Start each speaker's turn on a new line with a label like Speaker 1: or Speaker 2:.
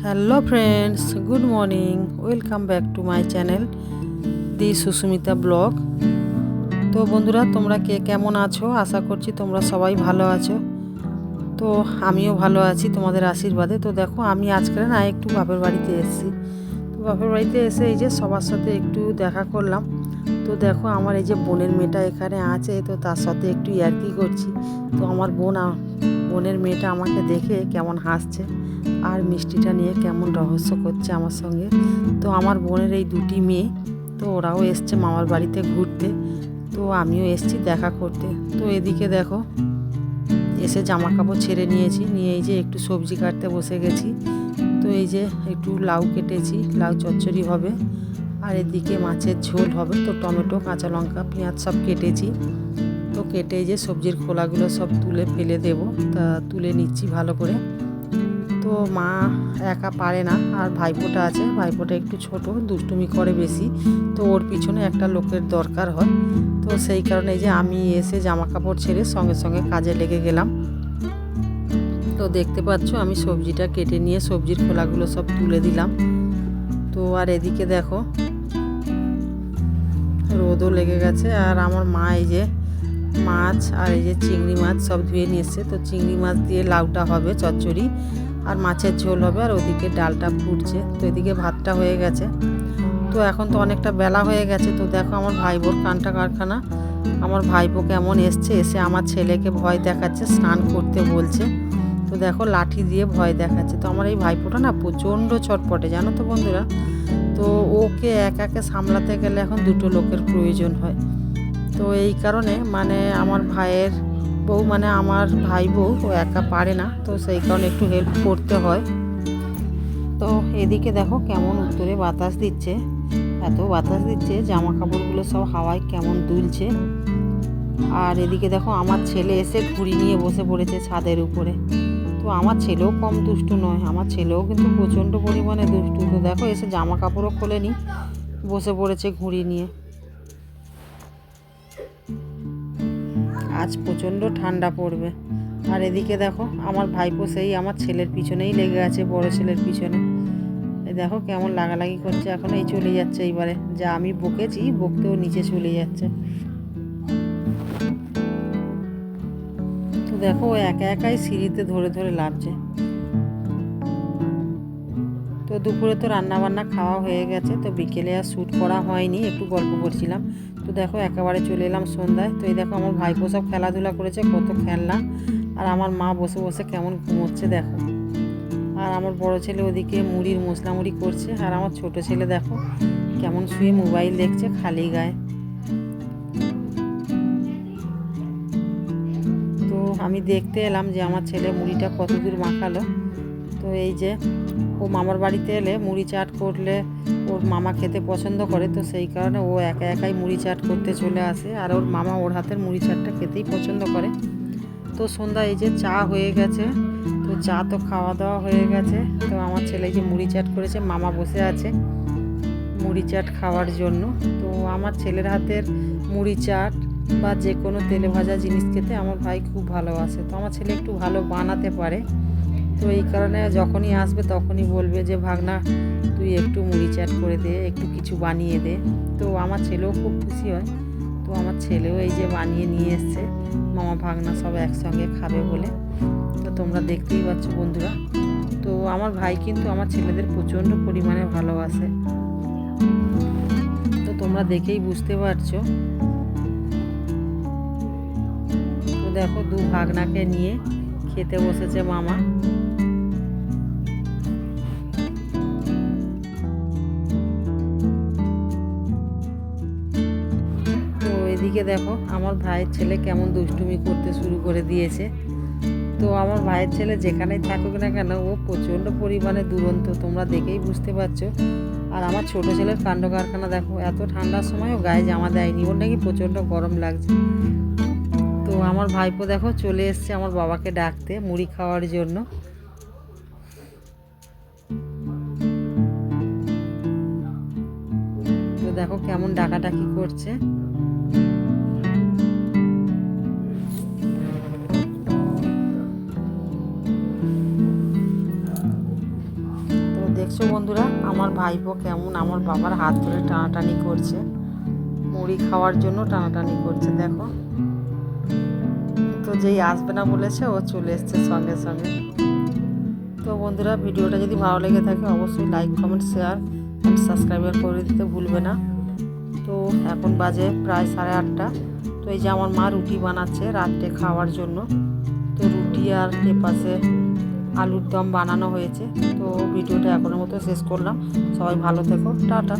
Speaker 1: Hello friends, good morning. Welcome back to my channel the Susmita blog. তো বন্ধুরা, তোমরা কে কেমন আছো? আশা করছি তোমরা সবাই ভালো আছো। তো আমিও ভালো আছি তোমাদের আশীর্বাদে। তো দেখো, আমি আজকে না একটু বাপের বাড়িতে এসেছি। তো বাপের বাড়িতে এসে এই যে সবার সাথে একটু দেখা করলাম। তো দেখো, আমার এই যে বোনের মেয়েটা এখানে আছে, তো তার সাথে একটু ইয়ার্কি করছি। তো আমার বোনের মেয়েটা আমাকে দেখে কেমন হাসছে আর মিষ্টিটা নিয়ে কেমন রহস্য করছে আমার সঙ্গে। তো আমার বোনের এই দুটি মেয়ে, তো ওরাও এসছে মামার বাড়িতে ঘুরতে। তো আমিও এসছি দেখা করতে। তো এদিকে দেখো, এসে জামা কাপড় ছেড়ে নিয়েছি, নিয়ে এই যে একটু সবজি কাটতে বসে গেছি। তো এই যে একটু লাউ কেটেছি, লাউ চচ্চড়ি হবে, আর এদিকে মাছের ঝোল হবে। তো টমেটো, কাঁচা লঙ্কা, পেঁয়াজ সব কেটেছি। তো কেটে এই যে সবজির খোলাগুলো সব তুলে ফেলে দেব। তা তুলে নিচ্ছি ভালো করে। তো মা একা পারে না, আর ভাইপোটা আছে। ভাইপোটা একটু ছোট, দুষ্টুমি করে বেশি। তো ওর পিছনে একটা লোকের দরকার হয়। তো সেই কারণে এই যে আমি এসে জামা কাপড় ছেড়ে সঙ্গে সঙ্গে কাজে লেগে গেলাম। তো দেখতে পাচ্ছ, আমি সবজিটা কেটে নিয়ে সবজির খোলাগুলো সব তুলে দিলাম। তো আর এদিকে দেখো, রোদও লেগে গেছে। আর আমার মা এই যে মাছ আর এই যে চিংড়ি মাছ সব ধুয়ে নিয়ে এসছে। তো চিংড়ি মাছ দিয়ে লাউটা হবে চচ্চড়ি, আর মাছের ঝোল হবে, আর ওদিকে ডালটা ফুটছে। তো এদিকে ভাতটা হয়ে গেছে। তো এখন তো অনেকটা বেলা হয়ে গেছে। তো দেখো, আমার ভাইবোর কানটা কারখানা। আমার ভাইপো কেমন এসছে, এসে আমার ছেলেকে ভয় দেখাচ্ছে, স্নান করতে বলছে। তো দেখো, লাঠি দিয়ে ভয় দেখাচ্ছে। তো আমার এই ভাইপোটা না প্রচণ্ড চটপটে, জানো তো বন্ধুরা। তো ওকে একাকে সামলাতে গেলে এখন দুটো লোকের প্রয়োজন হয়। তো এই কারণে মানে আমার ভাইয়ের বউ, মানে আমার ভাই বউ, ও একা পারে না। তো সেই কারণে একটু হেল্প করতে হয়। তো এদিকে দেখো কেমন উত্তরে বাতাস দিচ্ছে, এত বাতাস দিচ্ছে, জামা কাপড়গুলো সব হাওয়ায় কেমন দুলছে। আর এদিকে দেখো, আমার ছেলে এসে ঘুড়ি নিয়ে বসে পড়েছে ছাদের উপরে। তো আমার ছেলেও কম দুষ্টু নয়, আমার ছেলেও কিন্তু প্রচণ্ড পরিমাণে দুষ্টু। তো দেখো, এসে জামা কাপড়ও খোলেনি, বসে পড়েছে ঘুড়ি নিয়ে। আজ প্রচণ্ড ঠান্ডা পড়বে। আর এদিকে দেখো, আমার ভাইপো সেই আমার ছেলের পিছনেই লেগে আছে, বড় ছেলের পিছনে। এই দেখো কেমন লাগালাগি করছে। এখন এই চলে যাচ্ছে, এইবারে যা আমি বকেছি বকতেও নিচে চলে যাচ্ছে। তো দেখো, ও একা একাই সিঁড়িতে ধরে ধরে লাফছে। তো দুপুরে তো রান্না বান্না খাওয়া হয়ে গেছে। তো বিকেলে আর শ্যুট করা হয়নি, একটু গল্প করছিলাম। তো দেখো, একেবারে চলে এলাম সন্ধ্যায়। তো এই দেখো, আমার ভাইপো সব খেলাধুলা করেছে, কত খেলনা। আর আমার মা বসে বসে কেমন ঘুমোচ্ছে দেখো। আর আমার বড় ছেলে ওদিকে মুড়ির মশলা মুড়ি করছে। আর আমার ছোট ছেলে দেখো কেমন শুয়ে মোবাইল দেখছে খালি গায়ে। তো আমি দেখতে এলাম যে আমার ছেলে মুড়িটা কত দূর মাখালো। তো এই যে, ও মামার বাড়িতে এলে মুড়ি চাট করলে ওর মামা খেতে পছন্দ করে। তো সেই কারণে ও একা একাই মুড়ি চাট করতে চলে আসে, আর ওর মামা ওর হাতের মুড়ি চাটটা খেতেই পছন্দ করে। তো সন্ধ্যায় এই যে চা হয়ে গেছে। তো চা তো খাওয়া দাওয়া হয়ে গেছে। তো আমার ছেলে যে মুড়ি চাট করেছে, মামা বসে আছে মুড়ি চাট খাওয়ার জন্য। তো আমার ছেলের হাতের মুড়ি চাট বা যে কোনো তেলে ভাজা জিনিস খেতে আমার ভাই খুব ভালোবাসে। তো আমার ছেলে একটু ভালো বানাতে পারে। তো এই কারণে যখনই আসবে তখনই বলবে যে ভাগনা, তুই একটু মুড়ি চাট করে দে, একটু কিছু বানিয়ে দে। তো আমার ছেলেও খুব খুশি হয়। তো আমার ছেলেও এই যে বানিয়ে নিয়ে এসছে, মামা ভাগনা সব একসঙ্গে খাবে বলে। তো তোমরা দেখতেই পাচ্ছ বন্ধুরা। তো আমার ভাই কিন্তু আমার ছেলেদের প্রচণ্ড পরিমাণে ভালোবাসে। তো তোমরা দেখেই বুঝতে পারছো। তো দেখো, দু ভাগনাকে নিয়ে খেতে বসেছে মামা। তো এদিকে দেখো, আমার ভাইয়ের ছেলে কেমন দুষ্টুমি করতে শুরু করে দিয়েছে। তো আমার ভাইয়ের ছেলে যেখানেই থাকুক না কেন, ও প্রচণ্ড পরিমাণে দুরন্ত, তোমরা দেখেই বুঝতে পারছো। আর আমার ছোট ছেলের কাণ্ড কারখানা দেখো, এত ঠান্ডার সময়ও গায়ে জামা দেয়নি, ওর নাকি প্রচণ্ড গরম লাগছে। তো আমার ভাইপো দেখো চলে এসছে আমার বাবাকে ডাকতে মুড়ি খাওয়ার জন্য। তো দেখো কেমন ডাকাডাকি করছে। তো দেখছো বন্ধুরা আমার ভাইপো কেমন আমার বাবার হাত ধরে টানাটানি করছে, মুড়ি খাওয়ার জন্য টানাটানি করছে। দেখো তো যেই আসবে না বলেছে ও চলে এসছে সঙ্গে সঙ্গে। তো বন্ধুরা ভিডিওটা যদি ভালো লেগে থাকে অবশ্যই like comment share and subscriber করে দিতে ভুলবে না। তো এখন বাজে প্রায় 8:30। তো এই যে আমার মা রুটি বানাচ্ছে রাত্রে খাওয়ার জন্য। তো রুটি আর এপাশে আলুর দম বানানো হয়েছে। তো ভিডিওটা এখনের মতো শেষ করলাম। সবাই ভালো থেকো, টাটা।